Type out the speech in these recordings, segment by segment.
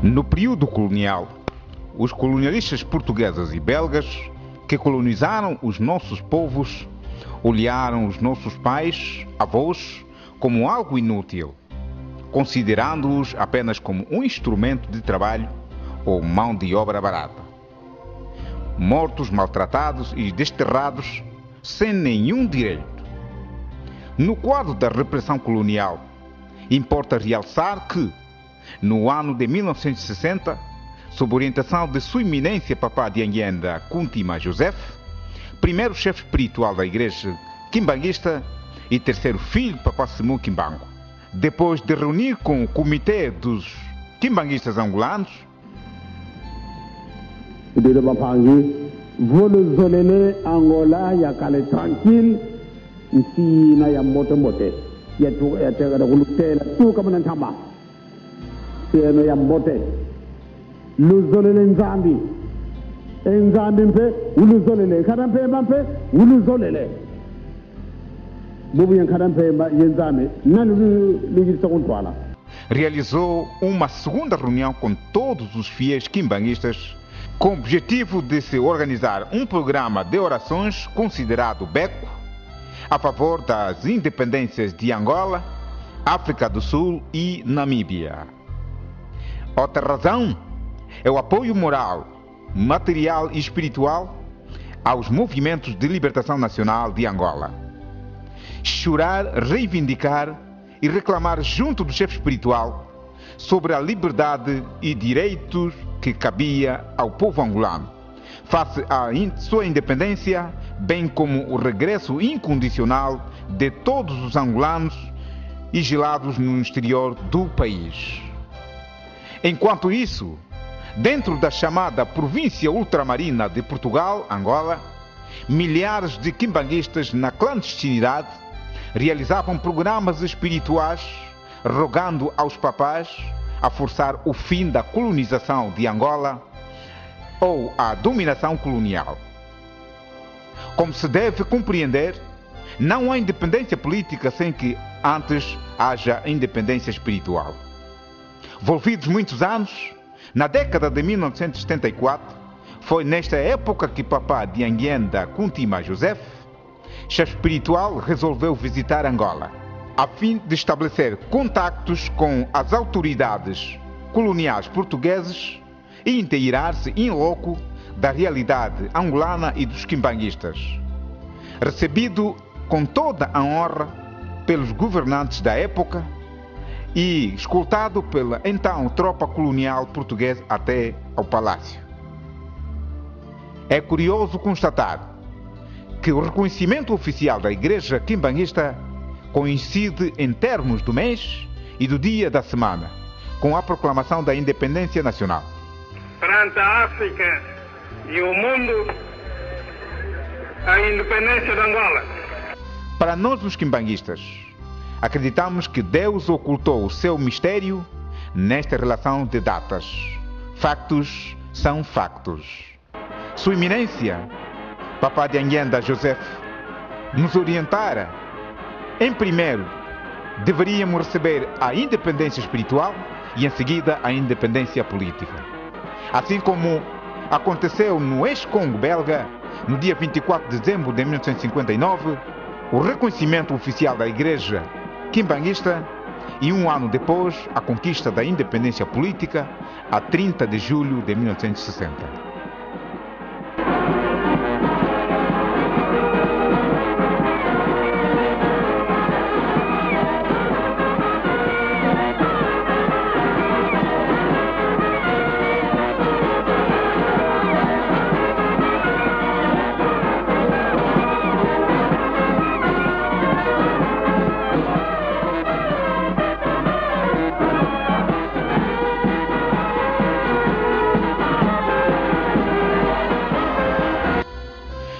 No período colonial, os colonialistas portugueses e belgas que colonizaram os nossos povos olharam os nossos pais, avós, como algo inútil, considerando-os apenas como um instrumento de trabalho ou mão de obra barata. Mortos, maltratados e desterrados sem nenhum direito. No quadro da repressão colonial, importa realçar que, no ano de 1960, sob orientação de Sua Eminência Papá de Anguienda Kuntima Joseph, primeiro chefe espiritual da igreja quimbanguista e terceiro filho de Papá Simão Quimbango, depois de reunir com o comitê dos quimbanguistas angolanos, voluzolele Angola ya kale tranquille nsina ya mote ya tega da gulutela tu kama ntamba seno ya mote luzolele nzambi mpe uluzolele kadampe mpe uluzolele bubu yan kadampe yenzame nanu lugisa kontwala. Realizou uma segunda reunião com todos os fiéis quimbanguistas com o objetivo de se organizar um programa de orações considerado beco a favor das independências de Angola, África do Sul e Namíbia. Outra razão é o apoio moral, material e espiritual aos movimentos de libertação nacional de Angola. Chorar, reivindicar e reclamar junto do chefe espiritual sobre a liberdade e direitos que cabia ao povo angolano, face à sua independência, bem como o regresso incondicional de todos os angolanos exilados no exterior do país. Enquanto isso, dentro da chamada província ultramarina de Portugal, Angola, milhares de quimbanguistas na clandestinidade realizavam programas espirituais rogando aos papás a forçar o fim da colonização de Angola ou a dominação colonial. Como se deve compreender, não há independência política sem que antes haja independência espiritual. Volvidos muitos anos, na década de 1974, foi nesta época que Papá de Anguienda Kuntima Joseph, chefe espiritual, resolveu visitar Angola, a fim de estabelecer contactos com as autoridades coloniais portuguesas e inteirar-se in loco da realidade angolana e dos quimbanguistas. Recebido com toda a honra pelos governantes da época e escoltado pela então tropa colonial portuguesa até ao palácio. É curioso constatar que o reconhecimento oficial da Igreja quimbanguista coincide em termos do mês e do dia da semana, com a proclamação da independência nacional. Perante a África e o mundo, a independência de Angola. Para nós, os quimbanguistas, acreditamos que Deus ocultou o seu mistério nesta relação de datas. Factos são factos. Sua Eminência, Papá de Anguienda Joseph, nos orientara. Em primeiro, deveríamos receber a independência espiritual e em seguida a independência política. Assim como aconteceu no ex-Congo belga, no dia 24 de dezembro de 1959, o reconhecimento oficial da Igreja quimbanguista e um ano depois a conquista da independência política, a 30 de julho de 1960.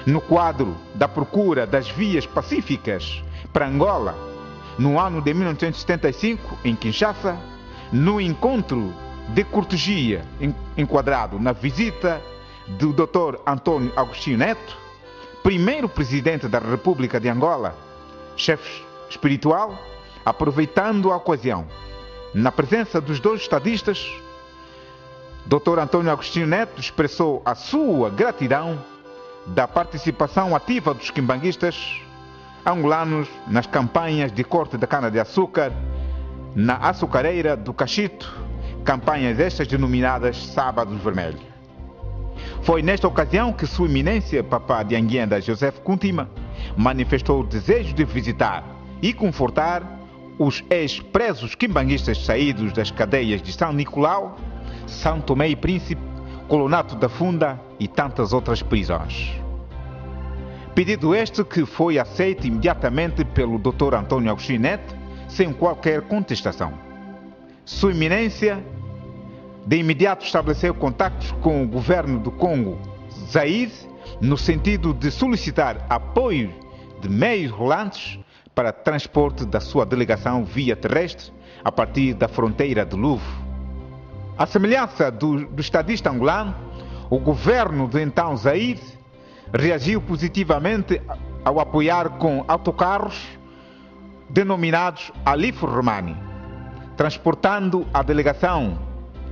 No quadro da procura das vias pacíficas para Angola, no ano de 1975, em Kinshasa, no encontro de cortesia enquadrado na visita do Dr. Antônio Agostinho Neto, primeiro presidente da República de Angola, chefe espiritual, aproveitando a ocasião, na presença dos dois estadistas, Dr. Antônio Agostinho Neto expressou a sua gratidão da participação ativa dos quimbanguistas angolanos nas campanhas de corte da cana-de-açúcar na açucareira do Cachito, campanhas estas denominadas Sábados Vermelhos. Foi nesta ocasião que Sua Eminência Papá de Anguienda José Kuntima manifestou o desejo de visitar e confortar os ex-presos quimbanguistas saídos das cadeias de São Nicolau, São Tomé e Príncipe, Colonato da Funda e tantas outras prisões. Pedido este que foi aceito imediatamente pelo Dr. Antônio Agostinho Neto, sem qualquer contestação. Sua Eminência de imediato estabeleceu contactos com o governo do Congo, Zaire, no sentido de solicitar apoio de meios rolantes para transporte da sua delegação via terrestre a partir da fronteira de Luvo. À semelhança do estadista angolano, o governo do então Zaire reagiu positivamente ao apoiar com autocarros denominados Alif Romani, transportando a delegação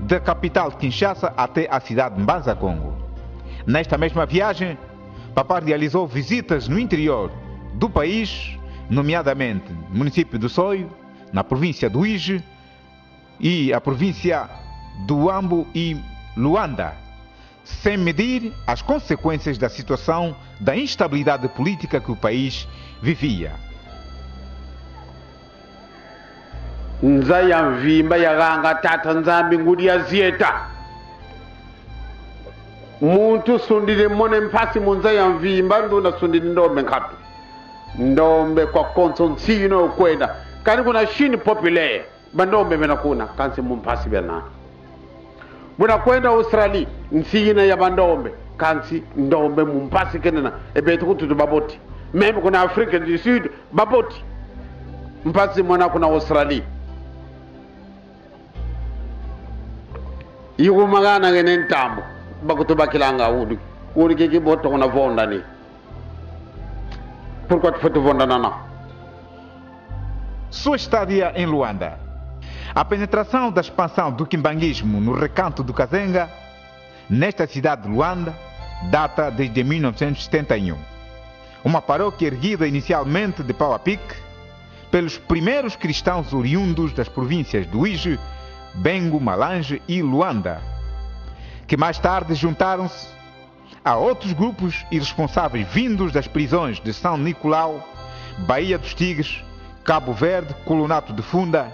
da capital Kinshasa até a cidade de Mbanza, Congo. Nesta mesma viagem, Papá realizou visitas no interior do país, nomeadamente no município do Soio, na província do Ije e a província do Ambo e Luanda, sem medir as consequências da situação da instabilidade política que o país vivia. Nzayamvimba yaganga tata nzambi ngudi yazieta muntu sundile mone mpasi munzayamvimba nduna sundile ndombe nkatu ndombe kwa konso nsino kwenda kani kuna shini populaire bandombe benakuna kansi mumpasi bena buna kwenda Australia nsina ya bandombe kansi ndombe mumpasi kenena ebetu kututu baboti meme kuna Afrika du Sud baboti mpasi mwana kuna Australia Igu magana genen tambo bakutu bakilanga udi kiki boto kuna vonda ni pourquoi tu fais vonda nana. Sua estadia em Luanda. A penetração da expansão do quimbanguismo no recanto do Kazenga, nesta cidade de Luanda, data desde 1971. Uma paróquia erguida inicialmente de pau a pique pelos primeiros cristãos oriundos das províncias do Ije, Bengo, Malange e Luanda, que mais tarde juntaram-se a outros grupos irresponsáveis vindos das prisões de São Nicolau, Baía dos Tigres, Cabo Verde, Colonato de Funda,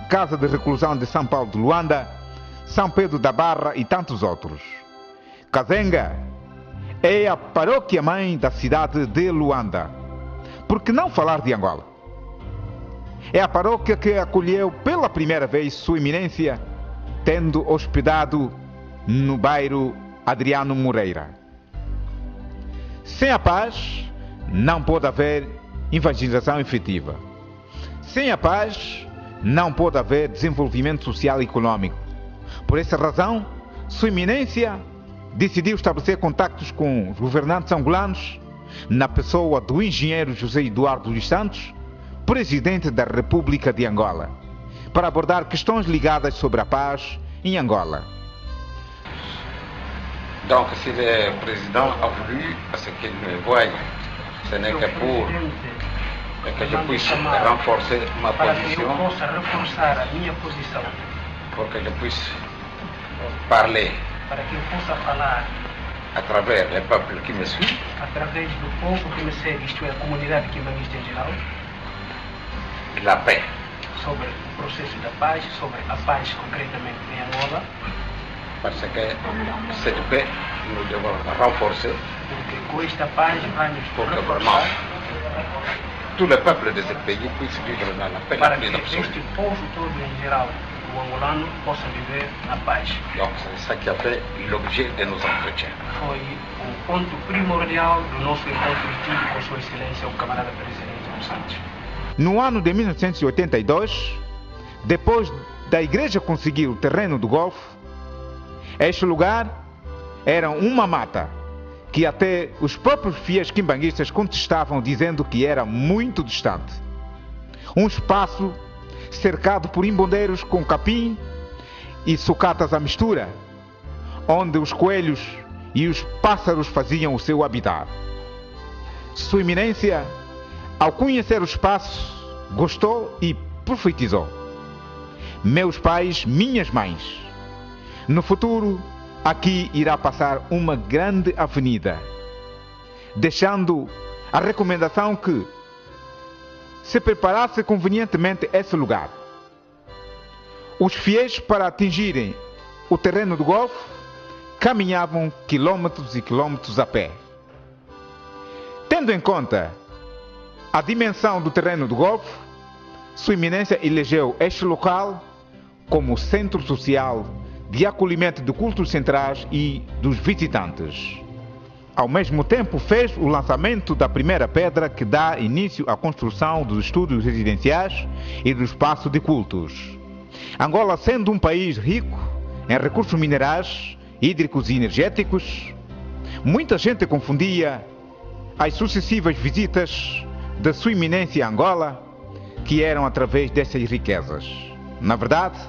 Casa de Reclusão de São Paulo de Luanda, São Pedro da Barra e tantos outros. Kazenga é a paróquia-mãe da cidade de Luanda. Por que não falar de Angola? É a paróquia que acolheu pela primeira vez Sua Eminência, tendo hospedado no bairro Adriano Moreira. Sem a paz, não pode haver evangelização efetiva. Sem a paz, não pode haver desenvolvimento social e econômico. Por essa razão, Sua Eminência decidiu estabelecer contactos com os governantes angolanos, na pessoa do engenheiro José Eduardo dos Santos, presidente da República de Angola, para abordar questões ligadas sobre a paz em Angola. Donc, si le président a voulu ce qu'il me voie, ce n'est que pour que je puisse renforcer ma position, pour que je puisse parler à travers les peuples qui me suivent, através do povo que me segue, isto é, a comunidade quimbanguista em geral, la paix. sobre o processo da paz, sobre a paz concretamente em Angola, Parce que cette paix, nous devons la renforcer porque com esta paz vamos pour que vraiment tout le peuple de ce pays puisse vivre dans la paix la para plus que absolue. este povo todo em geral, o angolano, possa viver na paz. Donc c'est ça qui a fait l'objet de nos entretiens. Foi o ponto primordial do nosso encontro tido com Sua Excelência, o camarada Presidente dos Santos. No ano de 1982, depois da igreja conseguir o terreno do Golfo, este lugar era uma mata que até os próprios fiéis quimbanguistas contestavam, dizendo que era muito distante. Um espaço cercado por embondeiros com capim e sucatas à mistura, onde os coelhos e os pássaros faziam o seu habitat. Sua Eminência, ao conhecer o espaço, gostou e profetizou: meus pais, minhas mães, no futuro aqui irá passar uma grande avenida, deixando a recomendação que se preparasse convenientemente esse lugar. Os fiéis, para atingirem o terreno do Golfo, caminhavam quilômetros e quilômetros a pé. Tendo em conta a dimensão do terreno do Golfo, Sua Eminência elegeu este local como centro social de acolhimento de cultos centrais e dos visitantes. Ao mesmo tempo, fez o lançamento da primeira pedra que dá início à construção dos estúdios residenciais e do espaço de cultos. Angola, sendo um país rico em recursos minerais, hídricos e energéticos, muita gente confundia as sucessivas visitas da Sua Eminência a Angola, que eram através dessas riquezas. Na verdade,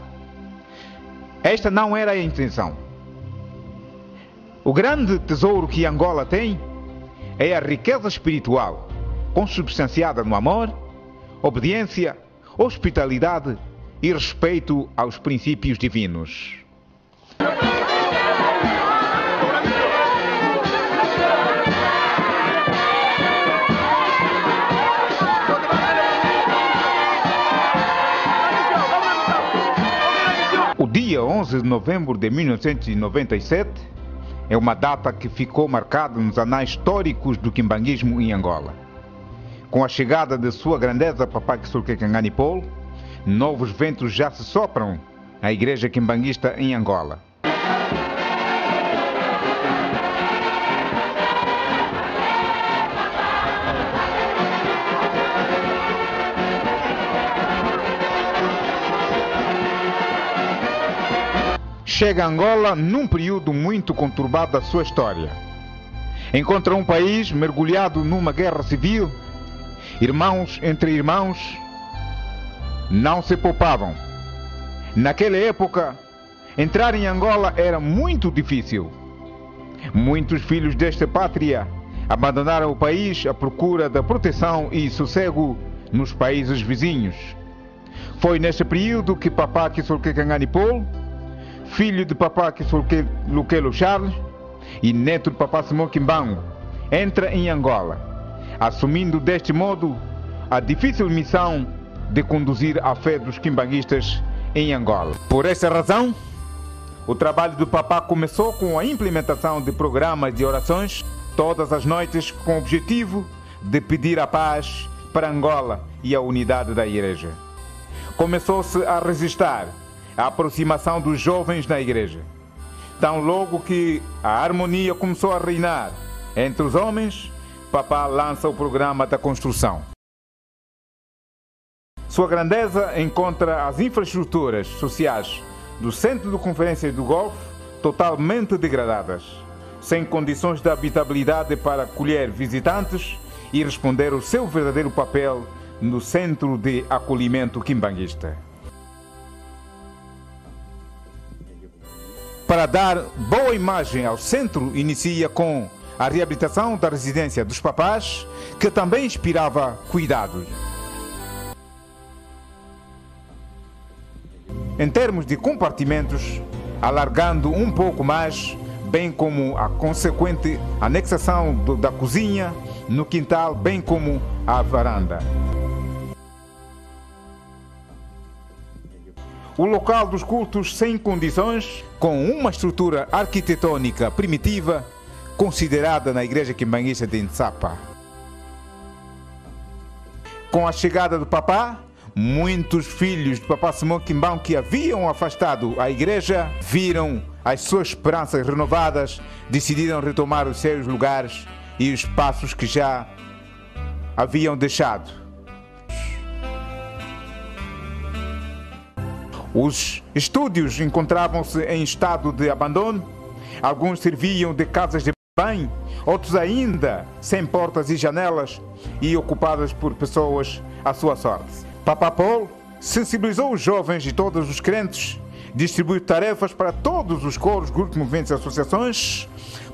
esta não era a intenção. O grande tesouro que Angola tem é a riqueza espiritual, consubstanciada no amor, obediência, hospitalidade e respeito aos princípios divinos. O dia 11 de novembro de 1997 é uma data que ficou marcada nos anais históricos do quimbanguismo em Angola. Com a chegada de Sua Grandeza Papá Kisulkekhangani Paul, novos ventos já se sopram à Igreja Quimbanguista em Angola. Chega a Angola num período muito conturbado da sua história. Encontra um país mergulhado numa guerra civil. Irmãos entre irmãos não se poupavam. Naquela época, entrar em Angola era muito difícil. Muitos filhos desta pátria abandonaram o país à procura da proteção e sossego nos países vizinhos. Foi neste período que Papá Kisulkekhangani Paul, filho de Papá Kisulkekhangani Charles e neto de Papá Simão Kimbangu, entra em Angola, assumindo deste modo a difícil missão de conduzir a fé dos quimbanguistas em Angola. Por essa razão, o trabalho do Papá começou com a implementação de programas de orações todas as noites, com o objetivo de pedir a paz para Angola e a unidade da Igreja. Começou-se a registrar a aproximação dos jovens na Igreja. Tão logo que a harmonia começou a reinar entre os homens, Papá lança o programa da construção. Sua Grandeza encontra as infraestruturas sociais do Centro de Conferências do Golfo totalmente degradadas, sem condições de habitabilidade para acolher visitantes e responder ao seu verdadeiro papel no Centro de Acolhimento Quimbanguista. Para dar boa imagem ao centro, inicia com a reabilitação da residência dos papás, que também inspirava cuidados. Em termos de compartimentos, alargando um pouco mais, bem como a consequente anexação da cozinha no quintal, bem como a varanda. O local dos cultos sem condições, com uma estrutura arquitetônica primitiva, considerada na Igreja Quimbanguista de Ntsapa. Com a chegada do Papá, muitos filhos do Papá Simão Kimbangu que haviam afastado a Igreja viram as suas esperanças renovadas, decidiram retomar os seus lugares e os espaços que já haviam deixado. Os estúdios encontravam-se em estado de abandono, alguns serviam de casas de banho, outros ainda sem portas e janelas e ocupadas por pessoas à sua sorte. Papá Paul sensibilizou os jovens e todos os crentes, distribuiu tarefas para todos os coros, grupos, movimentos e associações,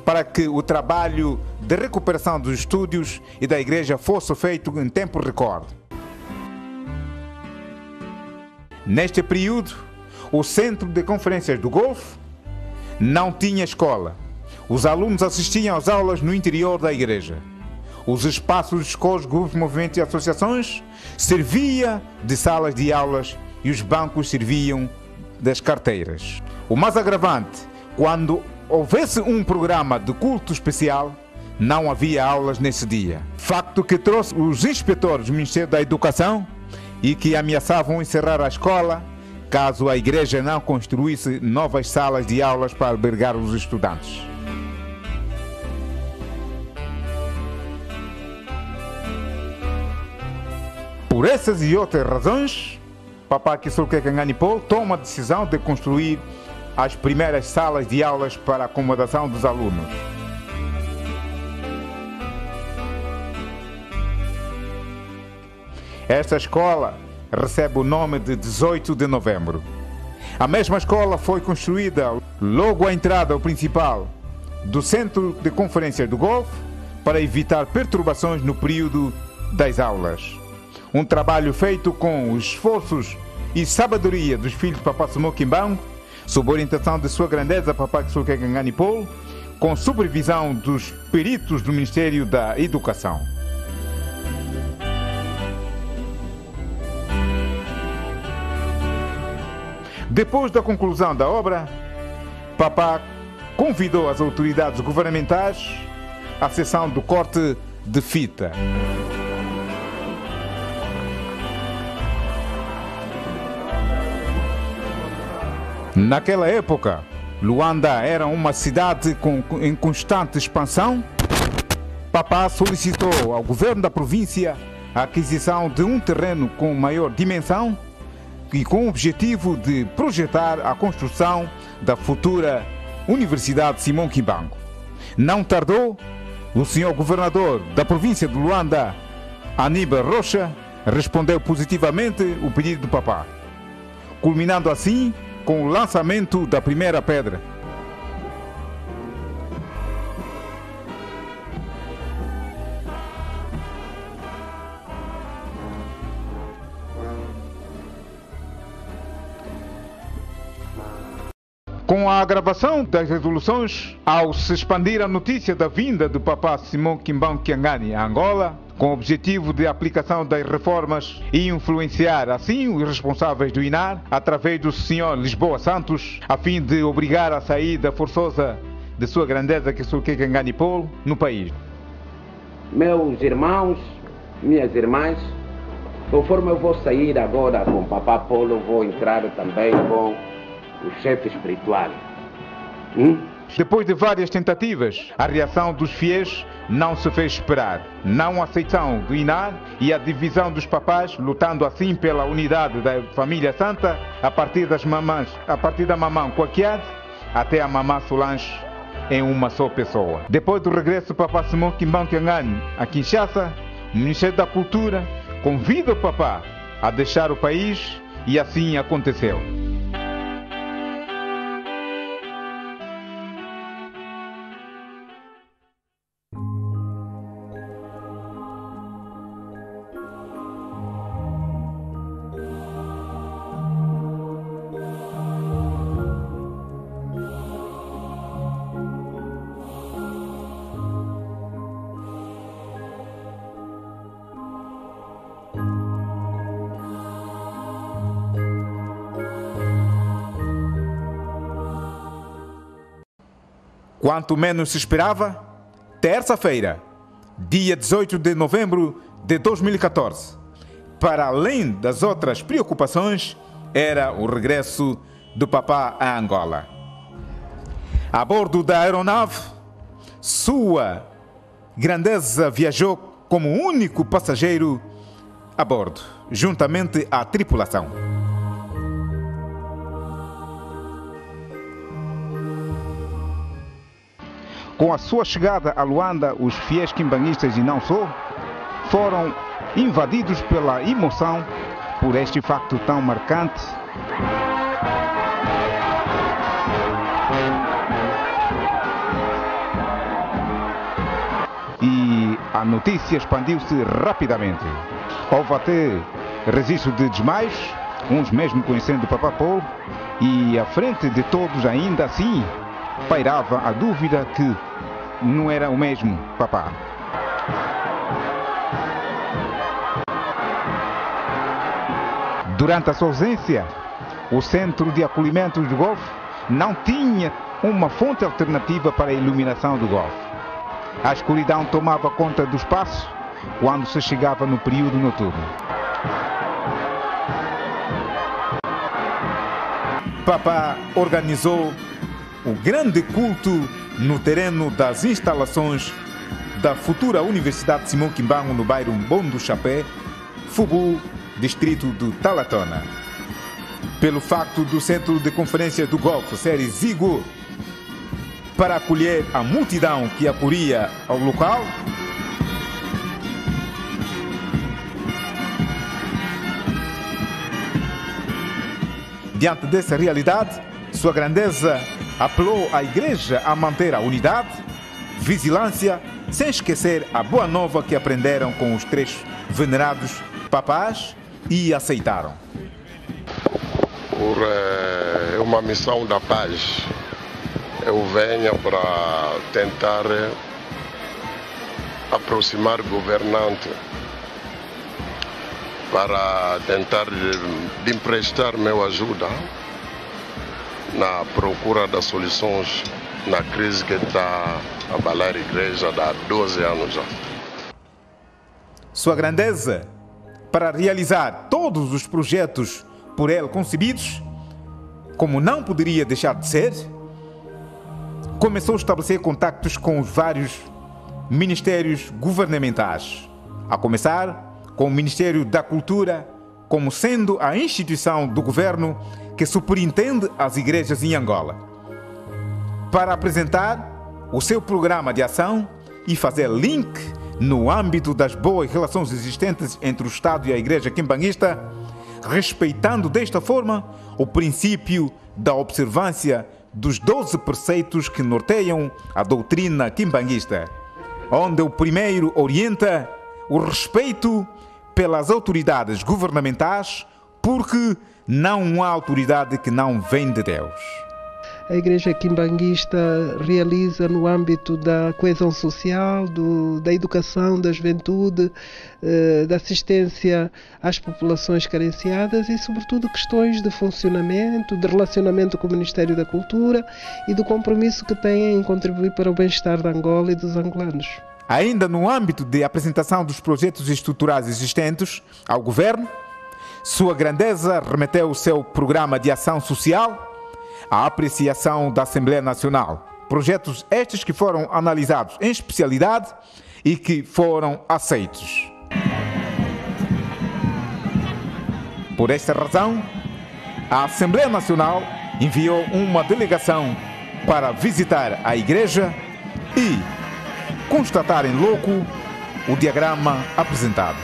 para que o trabalho de recuperação dos estúdios e da igreja fosse feito em tempo recorde. Neste período, o Centro de Conferências do Golfo não tinha escola. Os alunos assistiam às aulas no interior da igreja. Os espaços dos coros, grupos, movimentos e associações serviam de salas de aulas e os bancos serviam das carteiras. O mais agravante, quando houvesse um programa de culto especial, não havia aulas nesse dia. Facto que trouxe os inspetores do Ministério da Educação e que ameaçavam encerrar a escola caso a igreja não construísse novas salas de aulas para albergar os estudantes. Por essas e outras razões, Papá Kisulke Nganipol toma a decisão de construir as primeiras salas de aulas para a acomodação dos alunos. Esta escola recebe o nome de 18 de novembro. A mesma escola foi construída logo à entrada principal do Centro de Conferências do Golfo para evitar perturbações no período das aulas. Um trabalho feito com os esforços e sabedoria dos filhos de Papá Simão Kimbangu, sob orientação de Sua Grandeza Papá Kisulke Nganipol, com supervisão dos peritos do Ministério da Educação. Depois da conclusão da obra, Papá convidou as autoridades governamentais à sessão do corte de fita. Naquela época, Luanda era uma cidade em constante expansão. Papá solicitou ao governo da província a aquisição de um terreno com maior dimensão e com o objetivo de projetar a construção da futura Universidade Simão Kimbangu. Não tardou, o senhor governador da província de Luanda, Aníbal Rocha, respondeu positivamente o pedido do Papá, culminando assim com o lançamento da primeira pedra. Com a agravação das resoluções, ao se expandir a notícia da vinda do Papá Simão Kimbangu Kiangani a Angola, com o objetivo de aplicação das reformas e influenciar assim os responsáveis do INAR, através do Sr. Lisboa Santos, a fim de obrigar a saída forçosa de Sua Grandeza Kisulke Nganipol no país. Meus irmãos, minhas irmãs, conforme eu vou sair agora com o Papá Polo, vou entrar também com o chefe espiritual. Depois de várias tentativas, a reação dos fiéis não se fez esperar. Não aceição do INAR e a divisão dos papás, lutando assim pela unidade da família santa, a partir da mamã Kwakiad até a mamã Solange, em uma só pessoa. Depois do regresso do Papá Simão Kimbangu Kiangani a Kinshasa, o Ministério da Cultura convida o Papá a deixar o país e assim aconteceu. Quanto menos se esperava, terça-feira, dia 18 de novembro de 2014, para além das outras preocupações, era o regresso do Papá a Angola. A bordo da aeronave, Sua Grandeza viajou como único passageiro a bordo, juntamente à tripulação. Com a sua chegada a Luanda, os fiéis quimbanguistas e não só, foram invadidos pela emoção por este facto tão marcante, e a notícia expandiu-se rapidamente. Houve até registro de desmaios, uns mesmo conhecendo o Papá Paulo, e à frente de todos ainda assim pairava a dúvida que não era o mesmo Papá. Durante a sua ausência, o Centro de Acolhimento do Golfo não tinha uma fonte alternativa para a iluminação do Golfo. A escuridão tomava conta do espaço quando se chegava no período noturno. Papá organizou o grande culto no terreno das instalações da futura Universidade Simão Kimbangu no bairro Bondo Chapé, Fubu, distrito do Talatona. Pelo facto do Centro de Conferência do Golfo ser exíguo para acolher a multidão que acudia ao local, diante dessa realidade, Sua Grandeza apelou à Igreja a manter a unidade, vigilância, sem esquecer a boa nova que aprenderam com os 3 venerados papás e aceitaram. Por uma missão da paz, eu venho para tentar aproximar o governante, para tentar de emprestar minha ajuda na procura das soluções na crise que está a abalar a igreja há 12 anos já. Sua Grandeza, para realizar todos os projetos por ele concebidos, como não poderia deixar de ser, começou a estabelecer contactos com os vários ministérios governamentais, a começar com o Ministério da Cultura, como sendo a instituição do governo que superintende as igrejas em Angola, para apresentar o seu programa de ação e fazer link no âmbito das boas relações existentes entre o Estado e a Igreja quimbanguista, respeitando desta forma o princípio da observância dos 12 preceitos que norteiam a doutrina quimbanguista, onde o primeiro orienta o respeito pelas autoridades governamentais, porque não há autoridade que não vem de Deus. A Igreja quimbanguista realiza no âmbito da coesão social, da educação, da juventude, da assistência às populações carenciadas e, sobretudo, questões de funcionamento, de relacionamento com o Ministério da Cultura e do compromisso que tem em contribuir para o bem-estar da Angola e dos angolanos. Ainda no âmbito de apresentação dos projetos estruturais existentes ao Governo, Sua Grandeza remeteu o seu programa de ação social à apreciação da Assembleia Nacional. Projetos estes que foram analisados em especialidade e que foram aceitos. Por esta razão, a Assembleia Nacional enviou uma delegação para visitar a Igreja e constatar em loco o diagrama apresentado.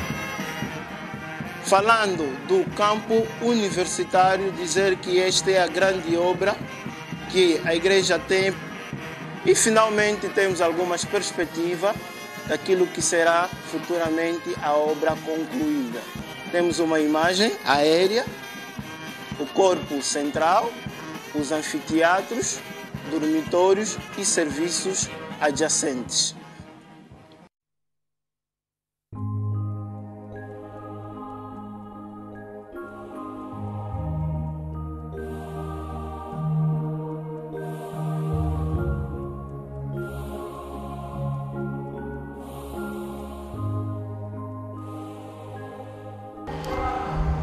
Falando do campo universitário, dizer que esta é a grande obra que a Igreja tem e finalmente temos algumas perspectivas daquilo que será futuramente a obra concluída. Temos uma imagem aérea, o corpo central, os anfiteatros, dormitórios e serviços adjacentes.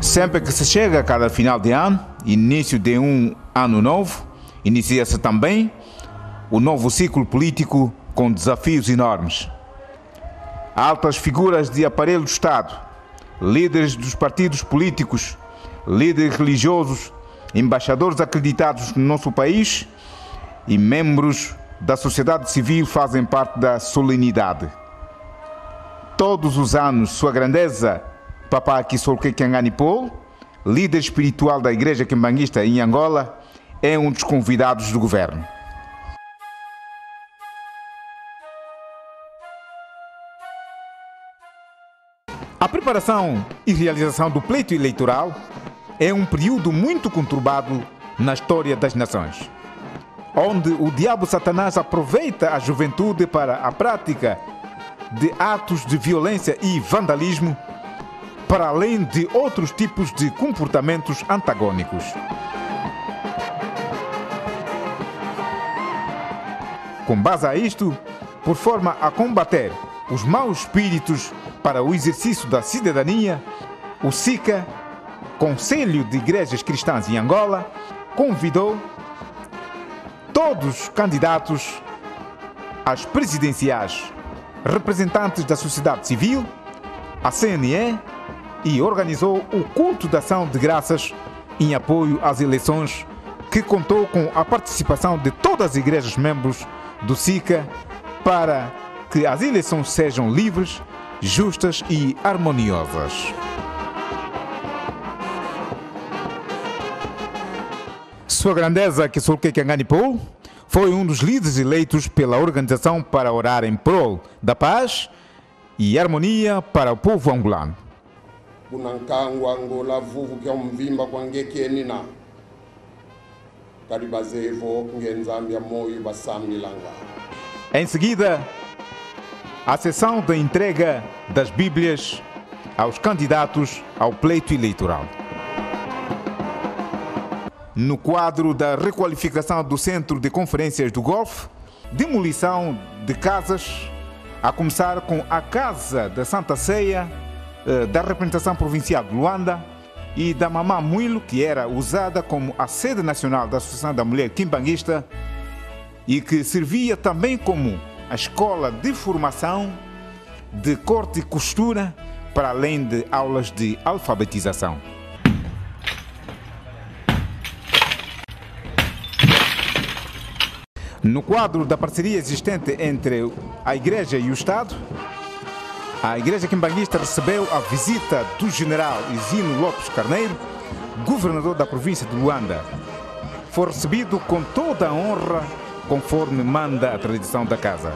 Sempre que se chega a cada final de ano, início de um ano novo, inicia-se também o novo ciclo político com desafios enormes. Altas figuras de aparelho do Estado, líderes dos partidos políticos, líderes religiosos, embaixadores acreditados no nosso país e membros da sociedade civil fazem parte da solenidade. Todos os anos, Sua Grandeza Papá Kisolke Kanganipol líder espiritual da Igreja Quimbanguista em Angola, é um dos convidados do governo. A preparação e realização do pleito eleitoral é um período muito conturbado na história das nações, onde o diabo Satanás aproveita a juventude para a prática de atos de violência e vandalismo, para além de outros tipos de comportamentos antagônicos. Com base a isto, por forma a combater os maus espíritos para o exercício da cidadania, o SICA, Conselho de Igrejas Cristãs em Angola, convidou todos os candidatos às presidenciais, representantes da sociedade civil, a CNE, e organizou o culto de ação de graças em apoio às eleições, que contou com a participação de todas as igrejas membros do SICA para que as eleições sejam livres, justas e harmoniosas. Sua Grandeza Kisulke Kanganipou foi um dos líderes eleitos pela organização para orar em prol da paz e harmonia para o povo angolano. Kunankangu Angola vuvu kya mvimba kwa ngekenina karibazevo ngenzambia moyo basamilanga. Em seguida, a sessão da entrega das Bíblias aos candidatos ao pleito eleitoral. No quadro da requalificação do Centro de Conferências do Golfo, demolição de casas, a começar com a Casa da Santa Ceia da representação provincial de Luanda e da Mamã Muilo, que era usada como a sede nacional da Associação da Mulher Quimbanguista e que servia também como a escola de formação de corte e costura, para além de aulas de alfabetização. No quadro da parceria existente entre a Igreja e o Estado, a Igreja Quimbanguista recebeu a visita do general Isino Lopes Carneiro, governador da província de Luanda. Foi recebido com toda a honra, conforme manda a tradição da casa.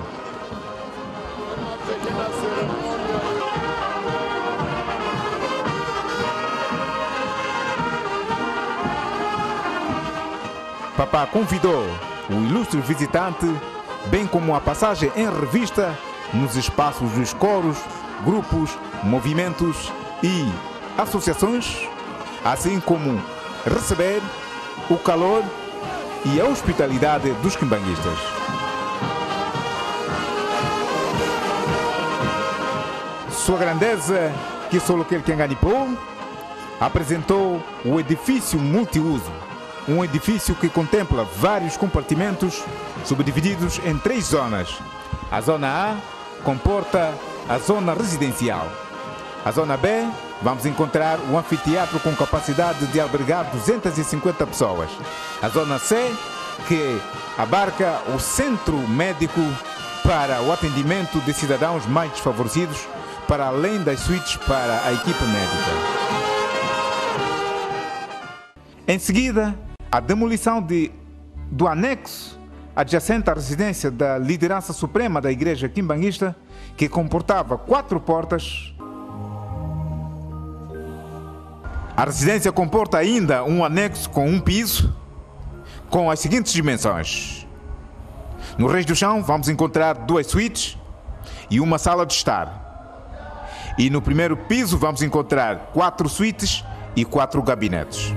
Papá convidou o ilustre visitante, bem como a passagem em revista nos espaços dos coros, grupos, movimentos e associações, assim como receber o calor e a hospitalidade dos quimbanguistas. Sua Grandeza Kisulke Kanganipou apresentou o edifício multiuso, um edifício que contempla vários compartimentos subdivididos em 3 zonas. A zona A comporta a zona residencial. A zona B, vamos encontrar um anfiteatro com capacidade de albergar 250 pessoas. A zona C, que abarca o centro médico para o atendimento de cidadãos mais desfavorecidos, para além das suítes para a equipe médica. Em seguida, a demolição do anexo adjacente à residência da liderança suprema da Igreja Quimbanguista, que comportava 4 portas. A residência comporta ainda um anexo com um piso, com as seguintes dimensões. No resto do chão vamos encontrar 2 suítes e uma sala de estar. E no primeiro piso vamos encontrar 4 suítes e 4 gabinetes.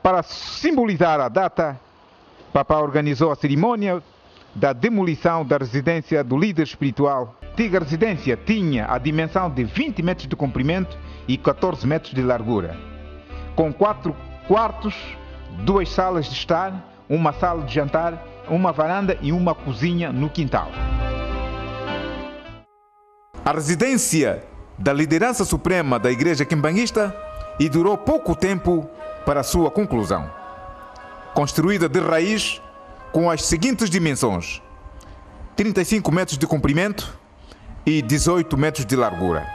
Para simbolizar a data, Papá organizou a cerimônia da demolição da residência do líder espiritual. A residência tinha a dimensão de 20 metros de comprimento e 14 metros de largura, com 4 quartos, 2 salas de estar, uma sala de jantar, uma varanda e uma cozinha no quintal. A residência da liderança suprema da Igreja Quimbanguista e durou pouco tempo para sua conclusão. Construída de raiz com as seguintes dimensões: 35 metros de comprimento, e 18 metros de largura.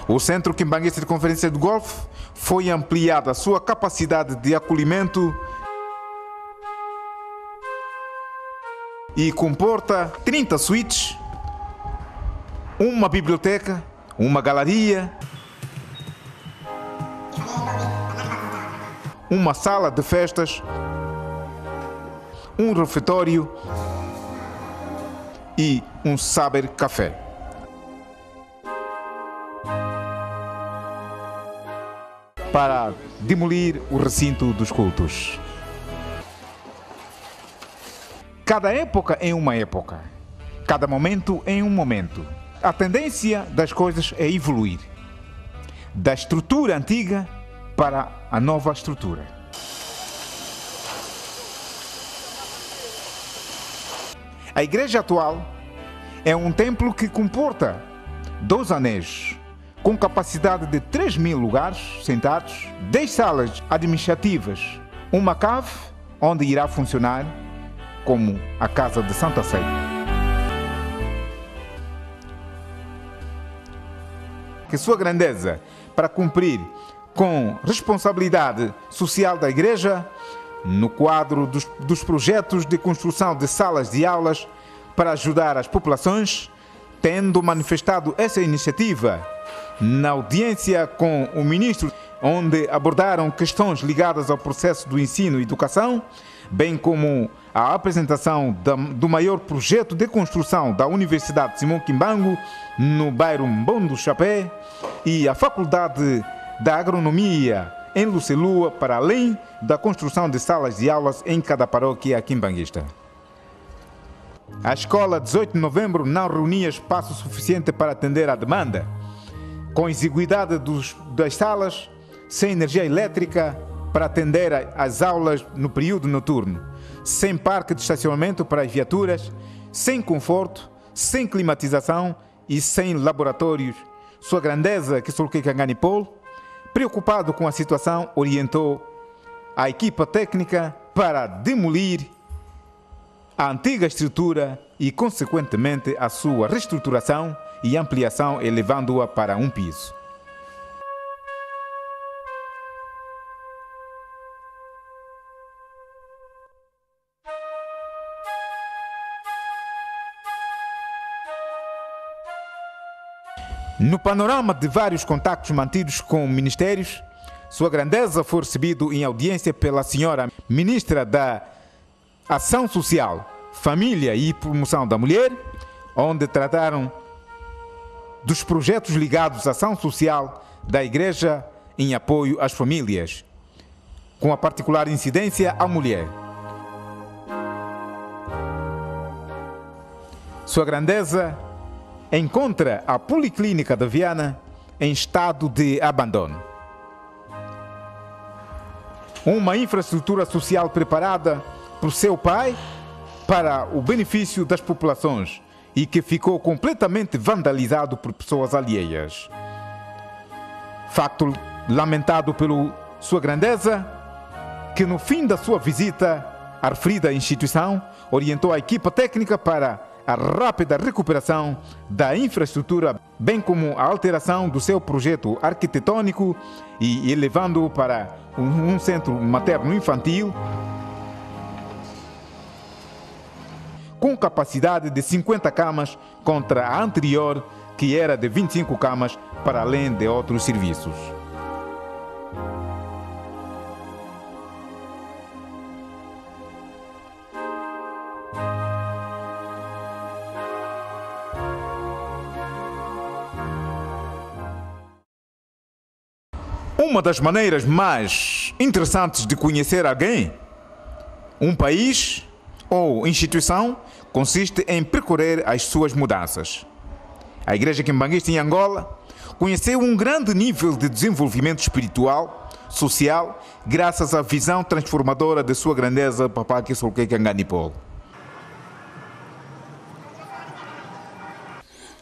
O Centro Quimbanguista de Conferência de Golfe foi ampliada a sua capacidade de acolhimento e comporta 30 suítes, uma biblioteca, uma galeria, uma sala de festas, um refeitório e um cybercafé. Para demolir o recinto dos cultos. Cada época é uma época, cada momento é um momento. A tendência das coisas é evoluir da estrutura antiga para a nova estrutura. A igreja atual é um templo que comporta 2 anéis, com capacidade de 3.000 lugares sentados, 10 salas administrativas, uma cave onde irá funcionar como a Casa de Santa Ceia. Que sua grandeza, para cumprir com responsabilidade social da igreja, no quadro dos projetos de construção de salas de aulas para ajudar as populações, tendo manifestado essa iniciativa na audiência com o ministro, onde abordaram questões ligadas ao processo do ensino e educação, bem como a apresentação do maior projeto de construção da Universidade Simão Kimbangu, no bairro Mbondo Chapé, e a Faculdade da Agronomia em Lucelua, para além da construção de salas de aulas em cada paróquia quimbanguista. A escola 18 de novembro não reunia espaço suficiente para atender à demanda, com exiguidade das salas, sem energia elétrica para atender às aulas no período noturno, sem parque de estacionamento para as viaturas, sem conforto, sem climatização e sem laboratórios. Sua grandeza, que Sulke Kanganipol, preocupado com a situação, orientou a equipa técnica para demolir a antiga estrutura e, consequentemente, a sua reestruturação e ampliação, elevando-a para um piso. No panorama de vários contactos mantidos com ministérios, Sua Grandeza foi recebido em audiência pela senhora Ministra da Ação Social, Família e Promoção da Mulher, onde trataram dos projetos ligados à ação social da Igreja em apoio às famílias, com a particular incidência à mulher. Sua Grandeza encontra a Policlínica de Viana em estado de abandono. Uma infraestrutura social preparada por seu pai para o benefício das populações e que ficou completamente vandalizado por pessoas alheias. Facto lamentado pelo Sua Grandeza, que no fim da sua visita à referida instituição, orientou a equipa técnica para a rápida recuperação da infraestrutura, bem como a alteração do seu projeto arquitetônico e elevando-o para um centro materno-infantil com capacidade de 50 camas contra a anterior, que era de 25 camas, para além de outros serviços. Uma das maneiras mais interessantes de conhecer alguém, um país ou instituição, consiste em percorrer as suas mudanças. A Igreja Quimbanguista em Angola conheceu um grande nível de desenvolvimento espiritual, social, graças à visão transformadora de Sua Grandeza Papá Sulke Kanganipol.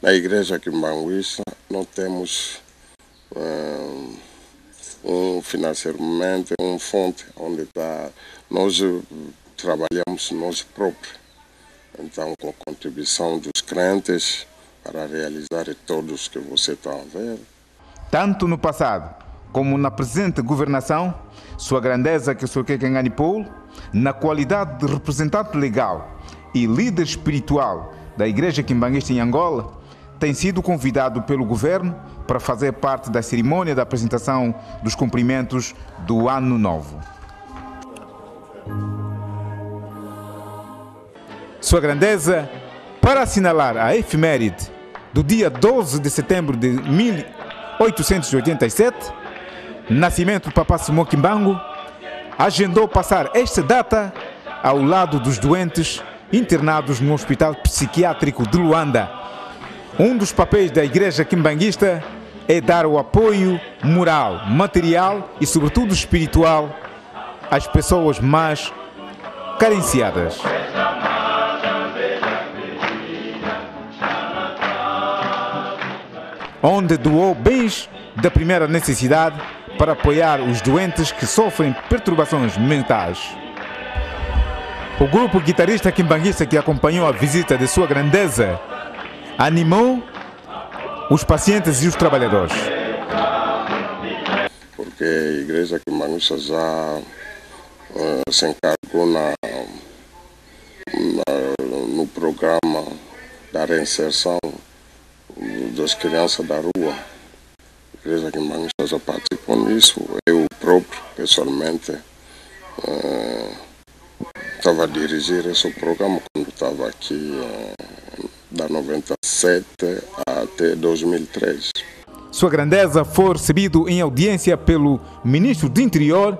Na Igreja Quimbanguista não temos financeiramente uma fonte onde nós trabalhamos nós próprios. Então, com a contribuição dos crentes para realizar todos que você está a ver. Tanto no passado como na presente governação, Sua Grandeza Kesulke Kengani Paul, na qualidade de representante legal e líder espiritual da Igreja Quimbanguista em Angola, tem sido convidado pelo governo para fazer parte da cerimônia da apresentação dos cumprimentos do Ano Novo. Sua Grandeza, para assinalar a efeméride do dia 12 de setembro de 1887, nascimento do Papa Simão Kimbangu, agendou passar esta data ao lado dos doentes internados no Hospital Psiquiátrico de Luanda. Um dos papéis da Igreja Quimbanguista é dar o apoio moral, material e, sobretudo, espiritual às pessoas mais carenciadas. Onde doou bens da primeira necessidade para apoiar os doentes que sofrem perturbações mentais. O grupo guitarrista quimbanguista que acompanhou a visita de Sua Grandeza animou os pacientes e os trabalhadores. Porque a Igreja Quimbanguista já se encargou no programa da reinserção das crianças da rua. A Igreja Quimbanguista já participou nisso. Eu próprio, pessoalmente, estava a dirigir esse programa quando estava aqui da 97 até 2003. Sua Grandeza foi recebido em audiência pelo Ministro do Interior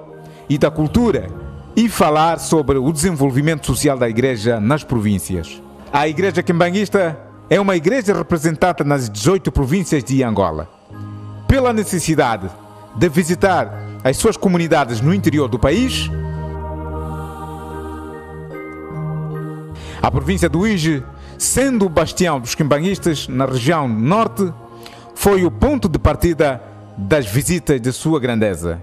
e da Cultura e falar sobre o desenvolvimento social da Igreja nas províncias. A Igreja Quimbanguista é uma igreja representada nas 18 províncias de Angola. Pela necessidade de visitar as suas comunidades no interior do país, a província do Uíge, sendo o bastião dos quimbanguistas na região norte, foi o ponto de partida das visitas de Sua Grandeza.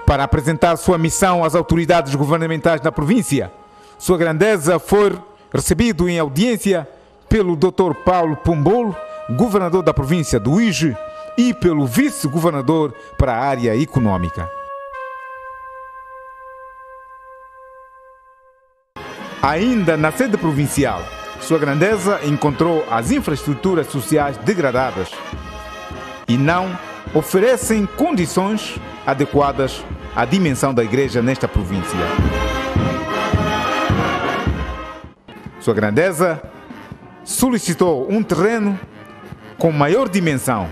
Para apresentar sua missão às autoridades governamentais na província, Sua Grandeza foi recebido em audiência pelo Dr. Paulo Pombolo, governador da província do Uíge, e pelo vice-governador para a área econômica. Ainda na sede provincial, Sua Grandeza encontrou as infraestruturas sociais degradadas e não oferecem condições adequadas à dimensão da igreja nesta província. Sua Grandeza solicitou um terreno com maior dimensão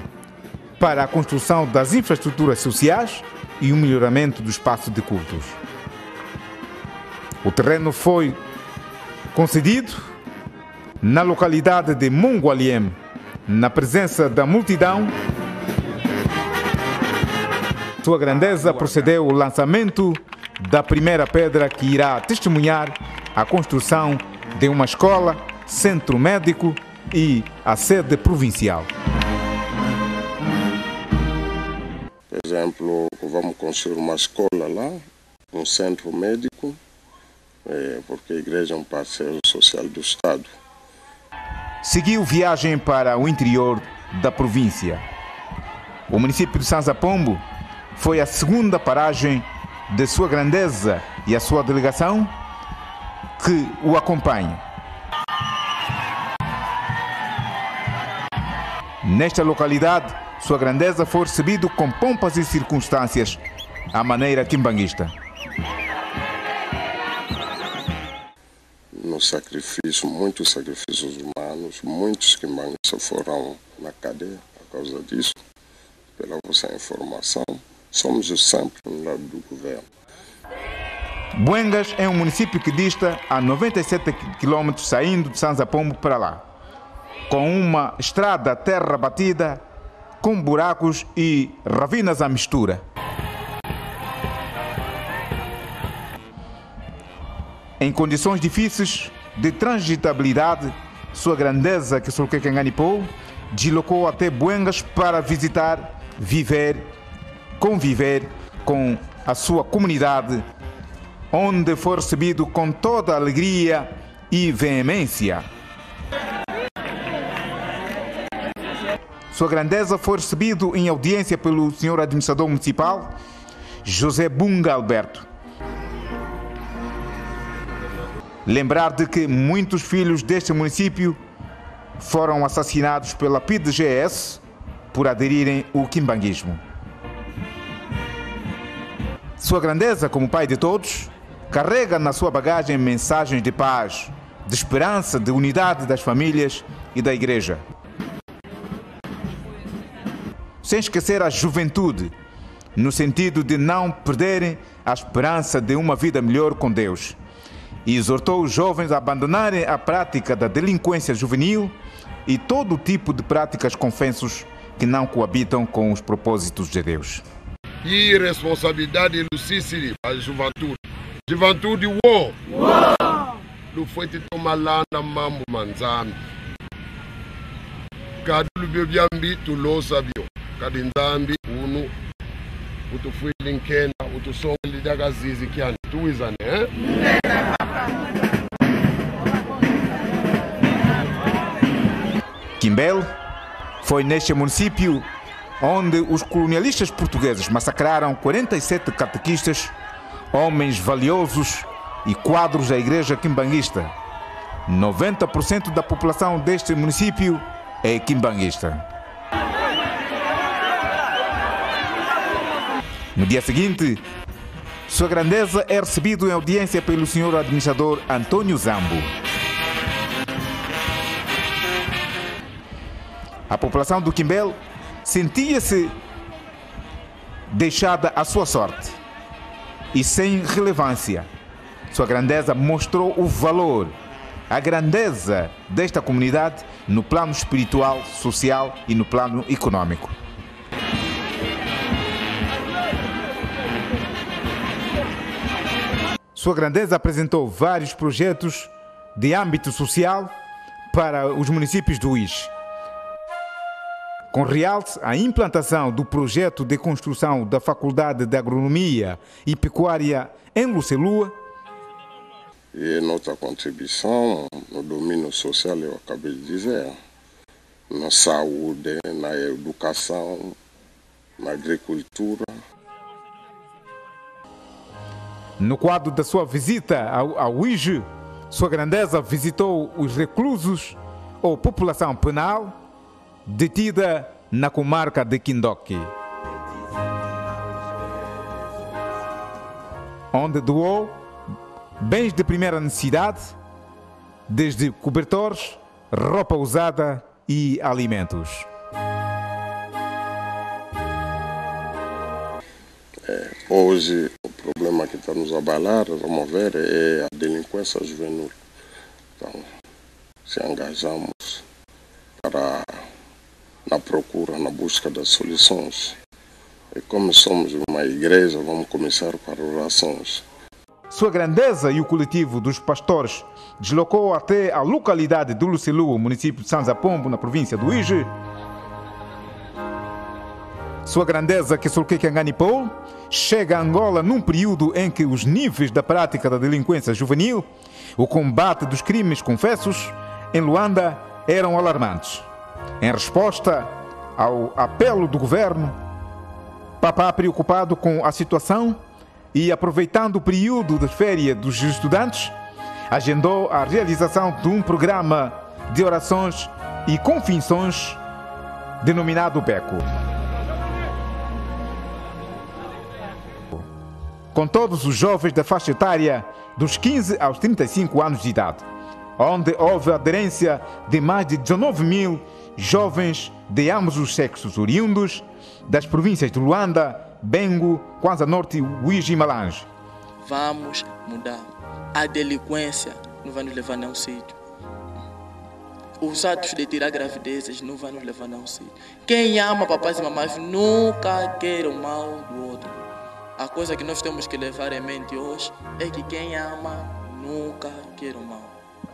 para a construção das infraestruturas sociais e o melhoramento do espaço de cultos. O terreno foi concedido na localidade de Mongualiem, na presença da multidão. Sua Grandeza procedeu ao lançamento da primeira pedra que irá testemunhar a construção de uma escola, centro médico e a sede provincial. Por exemplo, vamos construir uma escola lá, um centro médico, porque a igreja é um parceiro social do Estado. Seguiu viagem para o interior da província. O município de Sanza Pombo foi a segunda paragem de Sua Grandeza e a sua delegação que o acompanha. Nesta localidade, Sua Grandeza foi recebido com pompas e circunstâncias à maneira quimbanguista. No sacrifício, muitos sacrifícios humanos, muitos quimbanguistas foram na cadeia por causa disso. Pela vossa informação, somos sempre no lado do governo. Buengas é um município que dista a 97 km saindo de Sanza Pombo para lá, com uma estrada terra batida, com buracos e ravinas à mistura. Em condições difíceis de transitabilidade, Sua Grandeza Kesulke Kengani Paul deslocou até Buengas para visitar, viver, conviver com a sua comunidade, onde foi recebido com toda alegria e veemência. Sua Grandeza foi recebido em audiência pelo senhor administrador municipal, José Bunga Alberto. Lembrar de que muitos filhos deste município foram assassinados pela PIDGS por aderirem ao quimbanguismo. Sua Grandeza, como pai de todos, carrega na sua bagagem mensagens de paz, de esperança, de unidade das famílias e da Igreja. Sem esquecer a juventude, no sentido de não perderem a esperança de uma vida melhor com Deus. E exortou os jovens a abandonarem a prática da delinquência juvenil e todo tipo de práticas confessos que não coabitam com os propósitos de Deus. E responsabilidade lucícida para a juventude. Juventude, uou! Não foi te tomar lá na mambo manzami. Cada lubiambi tu lo sabio. Cada nzambi unu utu fui linkena utu songa lidaga zizi kiani tuizane, Quimbel foi neste município onde os colonialistas portugueses massacraram 47 catequistas, homens valiosos e quadros da igreja quimbanguista. 90% da população deste município é quimbanguista. No dia seguinte, Sua Grandeza é recebido em audiência pelo senhor administrador Antônio Zambo. A população do Quimbel sentia-se deixada à sua sorte e sem relevância. Sua Grandeza mostrou o valor, a grandeza desta comunidade no plano espiritual, social e no plano econômico. Sua Grandeza apresentou vários projetos de âmbito social para os municípios do Uís, com realce a implantação do projeto de construção da Faculdade de Agronomia e Pecuária em Lucelua. E nossa contribuição no domínio social, eu acabei de dizer, na saúde, na educação, na agricultura. No quadro da sua visita ao Uís, Sua Grandeza visitou os reclusos ou população penal detida na comarca de Quindoque, onde doou bens de primeira necessidade, desde cobertores, roupa usada e alimentos. Hoje, o problema que está nos abalar, vamos ver, é a delinquência juvenil. Então, se engajamos na procura, na busca das soluções. E como somos uma igreja, vamos começar para orações. Sua Grandeza e o coletivo dos pastores deslocou até a localidade de Lucelua, município de Sanza Pombo, na província do Uís. Sua Grandeza, que Solquecanganipou, chega a Angola num período em que os níveis da prática da delinquência juvenil, o combate dos crimes confessos em Luanda eram alarmantes. Em resposta ao apelo do governo, Papá, preocupado com a situação e aproveitando o período de férias dos estudantes, agendou a realização de um programa de orações e confissões denominado Beco, com todos os jovens da faixa etária dos 15 aos 35 anos de idade, onde houve aderência de mais de 19 mil jovens de ambos os sexos, oriundos das províncias de Luanda, Bengo, Kwanza Norte, Uís e Malange. Vamos mudar. A delinquência não vai nos levar a nenhum sítio. Os atos de tirar gravidezes não vão nos levar a nenhum sítio. Quem ama papais e mamães nunca quer o mal do outro. A coisa que nós temos que levar em mente hoje é que quem ama nunca quer o mal.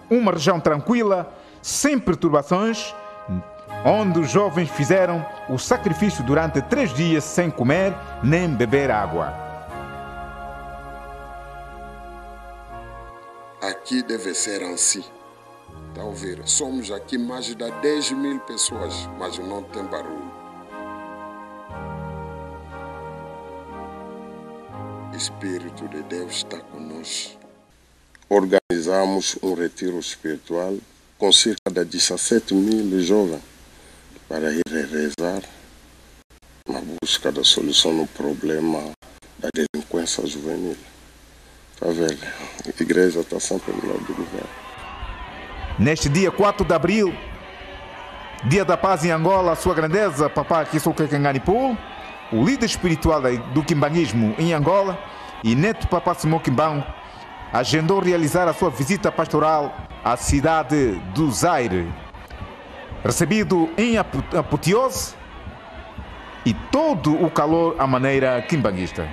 Uma região tranquila, sem perturbações, onde os jovens fizeram o sacrifício durante 3 dias sem comer nem beber água. Aqui deve ser assim. Está a ouvir? Somos aqui mais de 10.000 pessoas, mas não tem barulho. O Espírito de Deus está conosco. Organizamos um retiro espiritual com cerca de 17.000 jovens para ir rezar na busca da solução no problema da delinquência juvenil. Está vendo? A igreja está sempre no lado do governo. Neste dia 4 de abril, Dia da Paz em Angola, Sua Grandeza, Papá Kisuke Kanganipu, o líder espiritual do quimbanguismo em Angola, e Neto Papá Simão Kimbangu, agendou realizar a sua visita pastoral à cidade do Zaire. Recebido em apoteose e todo o calor à maneira quimbanguista.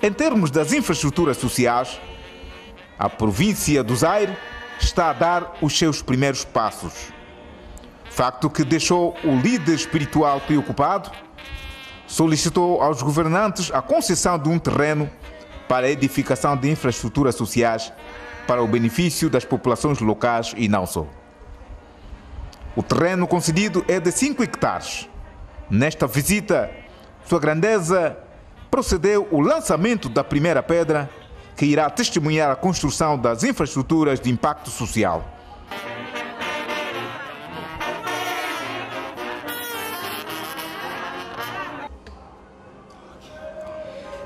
Em termos das infraestruturas sociais, a província do Zaire está a dar os seus primeiros passos. Facto que deixou o líder espiritual preocupado, solicitou aos governantes a concessão de um terreno para a edificação de infraestruturas sociais para o benefício das populações locais e não só. O terreno concedido é de 5 hectares. Nesta visita, Sua Grandeza procedeu o lançamento da primeira pedra que irá testemunhar a construção das infraestruturas de impacto social.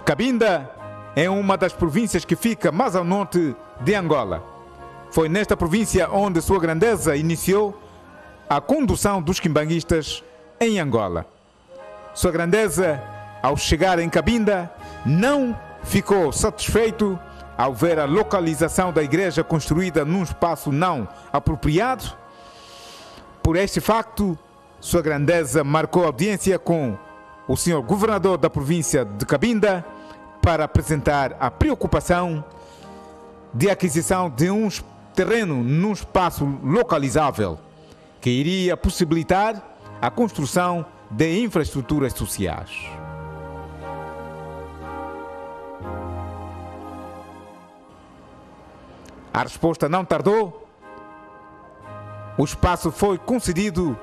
Cabinda é uma das províncias que fica mais ao norte de Angola. Foi nesta província onde Sua Grandeza iniciou a condução dos quimbanguistas em Angola. Sua Grandeza, ao chegar em Cabinda, não ficou satisfeito ao ver a localização da igreja construída num espaço não apropriado. Por este facto, Sua Grandeza marcou audiência com o senhor governador da província de Cabinda para apresentar a preocupação de aquisição de um terreno num espaço localizável que iria possibilitar a construção de infraestruturas sociais. A resposta não tardou. O espaço foi concedido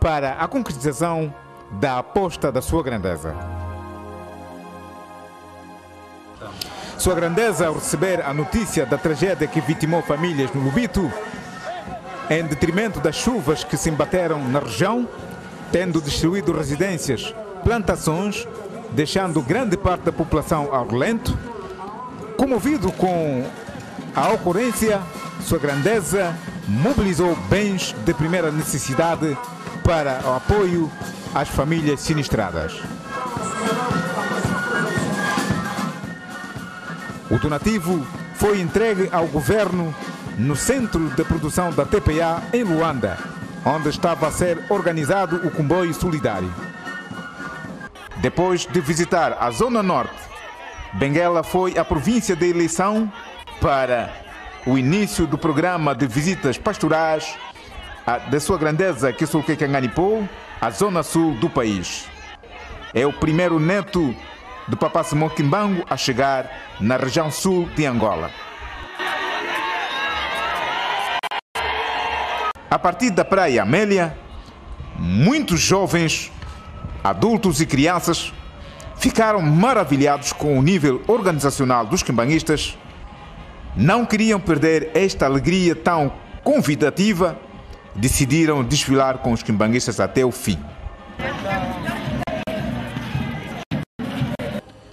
para a concretização da aposta da Sua Grandeza. Sua Grandeza, ao receber a notícia da tragédia que vitimou famílias no Lubito, em detrimento das chuvas que se embateram na região, tendo destruído residências, plantações, deixando grande parte da população ao relento, comovido com a ocorrência, Sua Grandeza mobilizou bens de primeira necessidade para o apoio às famílias sinistradas. O donativo foi entregue ao governo no centro de produção da TPA em Luanda, onde estava a ser organizado o comboio solidário. Depois de visitar a Zona Norte, Benguela foi a província de eleição para o início do programa de visitas pastorais de Sua Grandeza Kisuke Kanganipu, a Zona Sul do país. É o primeiro neto do Papá Simão Kimbangu a chegar na região sul de Angola. A partir da Praia Amélia, muitos jovens, adultos e crianças ficaram maravilhados com o nível organizacional dos quimbanguistas. Não queriam perder esta alegria tão convidativa, decidiram desfilar com os quimbanguistas até o fim.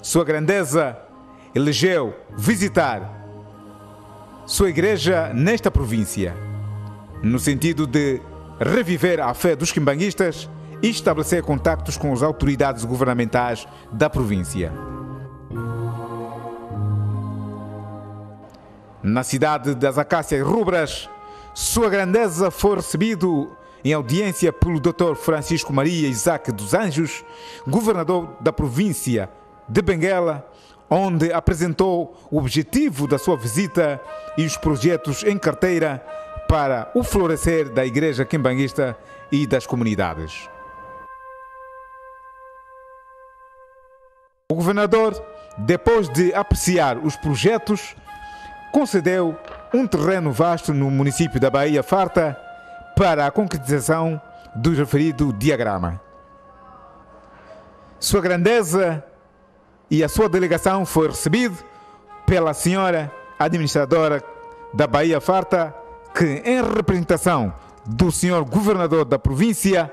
Sua Grandeza elegeu visitar sua igreja nesta província, no sentido de reviver a fé dos quimbanguistas e estabelecer contactos com as autoridades governamentais da província. Na cidade das Acácias Rubras, Sua Grandeza foi recebido em audiência pelo Dr. Francisco Maria Isaac dos Anjos, governador da província de Benguela, onde apresentou o objetivo da sua visita e os projetos em carteira para o florescer da Igreja quimbanguista e das comunidades. O governador, depois de apreciar os projetos, concedeu um terreno vasto no município da Bahia Farta para a concretização do referido diagrama. Sua Grandeza e a sua delegação foi recebido pela senhora administradora da Bahia Farta, que, em representação do senhor governador da província,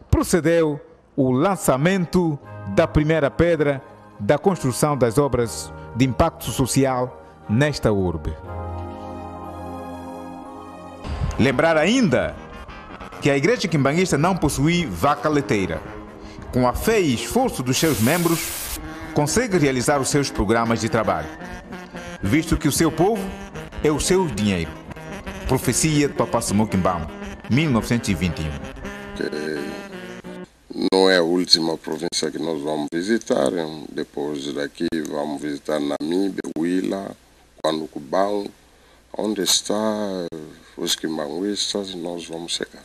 procedeu o lançamento da primeira pedra da construção das obras de impacto social nesta urbe. Lembrar ainda que a Igreja quimbanguista não possui vaca leiteira. Com a fé e esforço dos seus membros, consegue realizar os seus programas de trabalho, visto que o seu povo é o seu dinheiro. Profecia de Papá Simão Quimbamo, 1921. Não é a última província que nós vamos visitar. Depois daqui vamos visitar Namíbia, Huila, Quanducubão, onde estão os quimbanguistas, nós vamos chegar.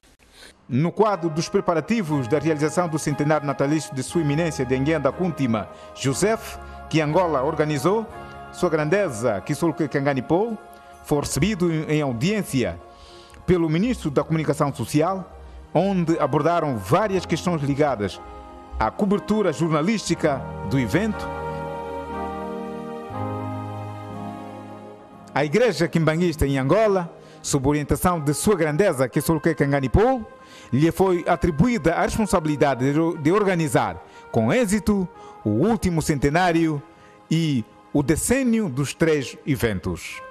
No quadro dos preparativos da realização do centenário natalício de Sua Eminência de Nguenda Kuntima Joseph, que Angola organizou, Sua Grandeza Kisulke Kanganipou foi recebido em audiência pelo Ministro da Comunicação Social, onde abordaram várias questões ligadas à cobertura jornalística do evento. A Igreja quimbanguista em Angola, sob orientação de Sua Grandeza Kisulke Kanganipou, lhe foi atribuída a responsabilidade de organizar com êxito o último centenário e o decênio dos 3 eventos.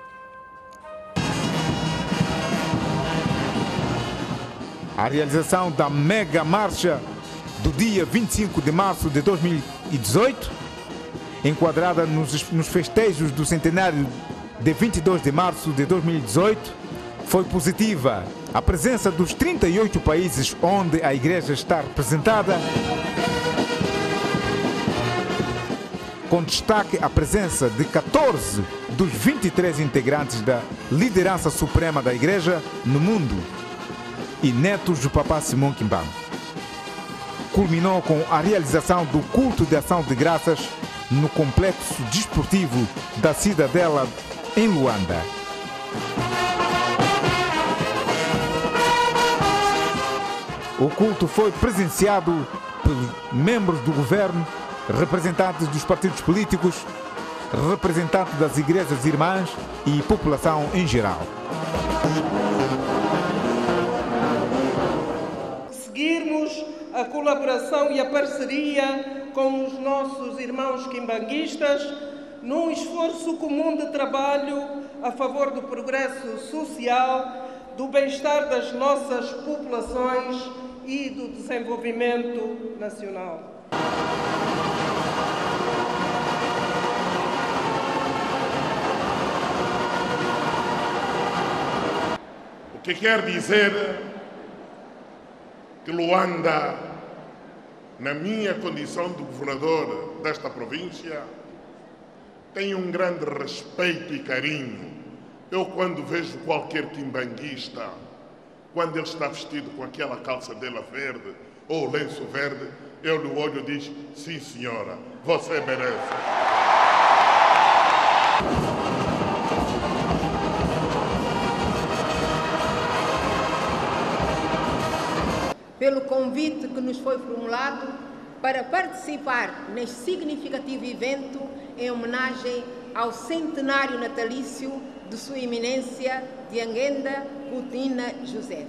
A realização da mega marcha do dia 25 de março de 2018, enquadrada nos festejos do centenário de 22 de março de 2018, foi positiva. A presença dos 38 países onde a Igreja está representada, com destaque a presença de 14 dos 23 integrantes da liderança suprema da Igreja no mundo e netos do Papá Simão Quimbamo. Culminou com a realização do culto de ação de graças no complexo desportivo da Cidadela em Luanda. O culto foi presenciado pelos membros do governo, representantes dos partidos políticos, representantes das igrejas irmãs e população em geral. Seguirmos a colaboração e a parceria com os nossos irmãos quimbanguistas num esforço comum de trabalho a favor do progresso social, do bem-estar das nossas populações e do desenvolvimento nacional. O que quer dizer que Luanda, na minha condição de governador desta província, tem um grande respeito e carinho. Eu, quando vejo qualquer quimbanguista, quando ele está vestido com aquela calça dela verde ou lenço verde, eu no olho digo, sim senhora, você merece. Pelo convite que nos foi formulado para participar neste significativo evento em homenagem ao centenário natalício de Sua Eminência de Nguenda Kuntima Joseph.